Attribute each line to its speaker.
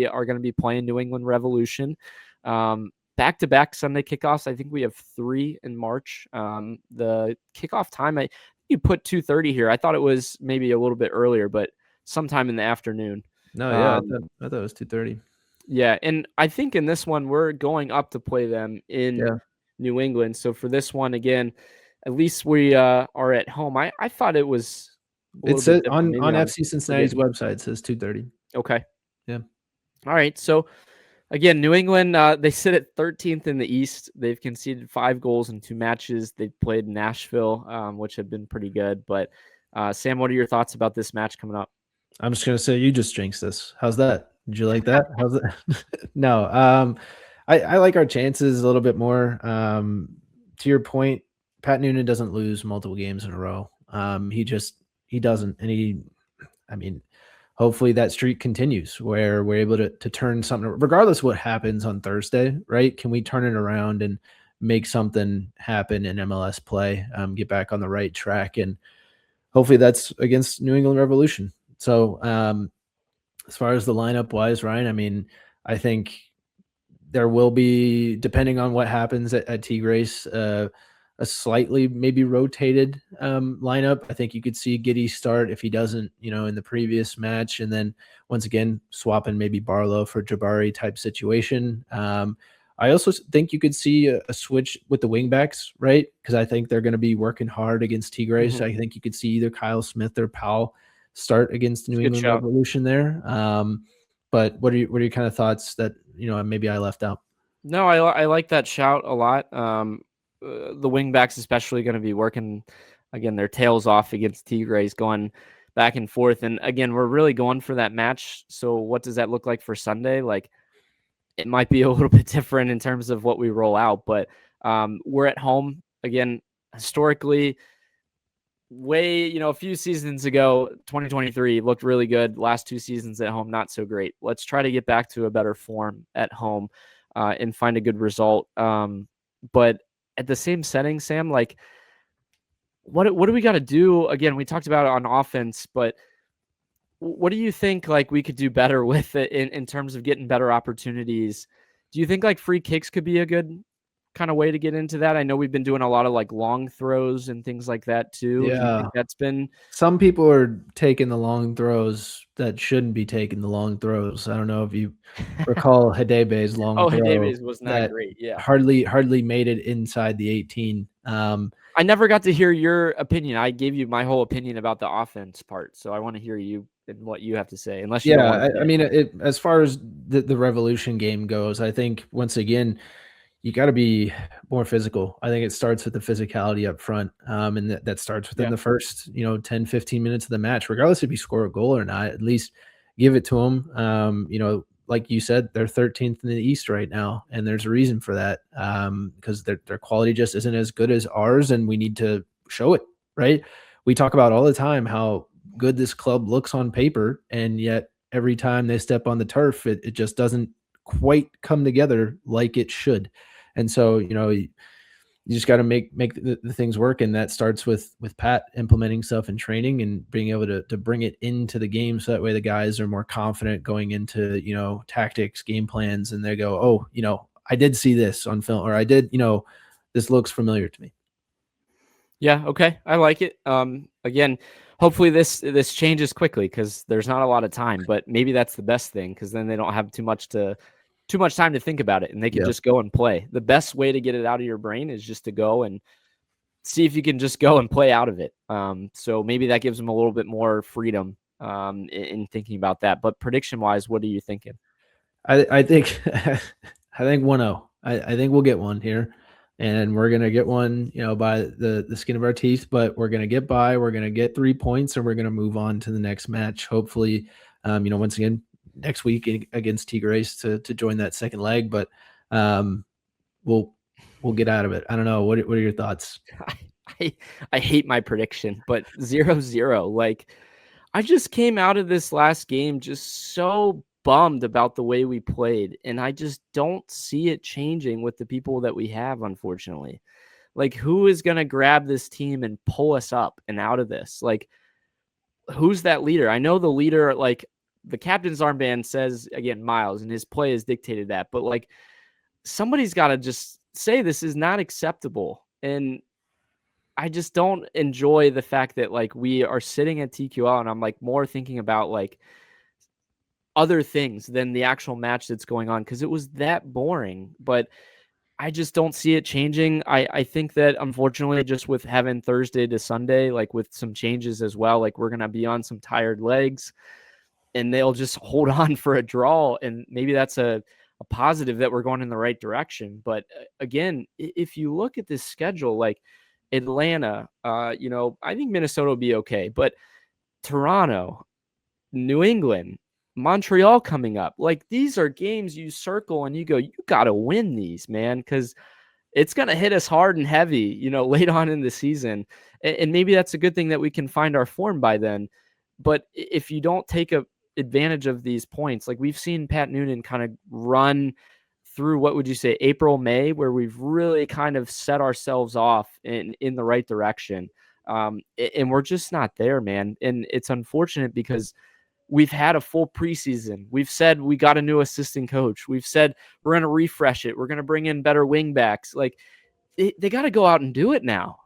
Speaker 1: we are going to be playing New England Revolution. Back-to-back Sunday kickoffs. I think we have 3 in March. The kickoff time, you put 2:30 here. I thought it was maybe a little bit earlier, but sometime in the afternoon.
Speaker 2: No, yeah, I thought it was 2:30.
Speaker 1: Yeah, and I think in this one, we're going up to play them in New England. So for this one, again, at least we are at home. I thought it was
Speaker 2: it says on FC Cincinnati's website, it says 2:30.
Speaker 1: Okay.
Speaker 2: Yeah.
Speaker 1: All right. So again, New England, they sit at 13th in the East. They've conceded 5 goals in 2 matches. They've played Nashville, which have been pretty good. But Sam, what are your thoughts about this match coming up?
Speaker 2: I'm just going to say you just jinxed this. How's that? Did you like that? How's that? No. I like our chances a little bit more. To your point, Pat Noonan doesn't lose multiple games in a row. He doesn't. And hopefully that streak continues where we're able to turn something, regardless of what happens on Thursday, right? Can we turn it around and make something happen in MLS play, get back on the right track? And hopefully that's against New England Revolution. So as far as the lineup wise, Ryan, I think there will be, depending on what happens at Tigres, a slightly maybe rotated lineup. I think you could see Giddy start if he doesn't, in the previous match. And then once again, swapping maybe Barlow for Jabari type situation. I also think you could see a switch with the wingbacks, right? Because I think they're going to be working hard against Tigres.
Speaker 1: Mm-hmm.
Speaker 2: I think you could see either Kyle Smith or Powell start against the New England Revolution there. But what are your kind of thoughts that, maybe I left out?
Speaker 1: No, I like that shout a lot. The wingbacks especially going to be working, again, their tails off against Tigres, going back and forth. And again, we're really going for that match. So what does that look like for Sunday? Like, it might be a little bit different in terms of what we roll out, but we're at home. Again, historically, a few seasons ago, 2023 looked really good. Last 2 seasons at home, not so great. Let's try to get back to a better form at home and find a good result. But at the same setting, Sam, like, what do we got to do? Again, we talked about it on offense, but what do you think, like, we could do better with it in terms of getting better opportunities? Do you think, like, free kicks could be a good kind of way to get into that? I know we've been doing a lot of, like, long throws and things like that too.
Speaker 2: Yeah.
Speaker 1: Do you think that's been...
Speaker 2: Some people are taking the long throws that shouldn't be taking the long throws. I don't know if you recall Hidebe's long throw.
Speaker 1: Hidebe's was not great. Yeah.
Speaker 2: Hardly made it inside the 18.
Speaker 1: I never got to hear your opinion. I gave you my whole opinion about the offense part, so I want to hear you and what you have to say. Unless you
Speaker 2: as far as the Revolution game goes, I think once again you got to be more physical. I think it starts with the physicality up front, and that starts within the first 10, 15 minutes of the match, regardless if you score a goal or not. At least give it to them. Like you said, they're 13th in the East right now, and there's a reason for that, because their quality just isn't as good as ours, and we need to show it, right? We talk about all the time how good this club looks on paper, and yet every time they step on the turf, it just doesn't quite come together like it should. And so, you just got to make the things work, and that starts with Pat implementing stuff in training and being able to bring it into the game, so that way the guys are more confident going into tactics, game plans, and they go, oh, I did see this on film, or I did, this looks familiar to me.
Speaker 1: Yeah, okay, I like it. Again, hopefully this changes quickly, because there's not a lot of time, but maybe that's the best thing, because then they don't have too much time to think about it, and they can just go and play. The best way to get it out of your brain is just to go and see if you can just go and play out of it. So maybe that gives them a little bit more freedom in thinking about that. But prediction wise, what are you thinking?
Speaker 2: I think 1-0. I think we'll get one here, and we're gonna get one, by the skin of our teeth. But we're gonna get by. We're gonna get 3 points, and we're gonna move on to the next match. Hopefully, once again, next week against Tigres to join that second leg, but we'll get out of it. I don't know. What are your thoughts?
Speaker 1: I hate my prediction, but 0-0. Like, I just came out of this last game just so bummed about the way we played, and I just don't see it changing with the people that we have, unfortunately. Like, who is going to grab this team and pull us up and out of this? Like, who's that leader? I know the leader, like, the captain's armband says, again, Miles, and his play has dictated that. But like, somebody's got to just say this is not acceptable. And I just don't enjoy the fact that like we are sitting at TQL and I'm like more thinking about like other things than the actual match that's going on, because it was that boring. But I just don't see it changing. I think that unfortunately, just with having Thursday to Sunday, like with some changes as well, like we're going to be on some tired legs and they'll just hold on for a draw. And maybe that's a positive that we're going in the right direction. But again, if you look at this schedule, like Atlanta, I think Minnesota will be okay, but Toronto, New England, Montreal coming up, like these are games you circle and you go, you got to win these, man, because it's going to hit us hard and heavy, late on in the season. And maybe that's a good thing that we can find our form by then. But if you don't take advantage of these points, like we've seen Pat Noonan kind of run through, what would you say, April, May, where we've really kind of set ourselves off in the right direction. And we're just not there, man. And it's unfortunate because we've had a full preseason. We've said we got a new assistant coach. We've said we're going to refresh it. We're going to bring in better wing backs. Like they got to go out and do it now.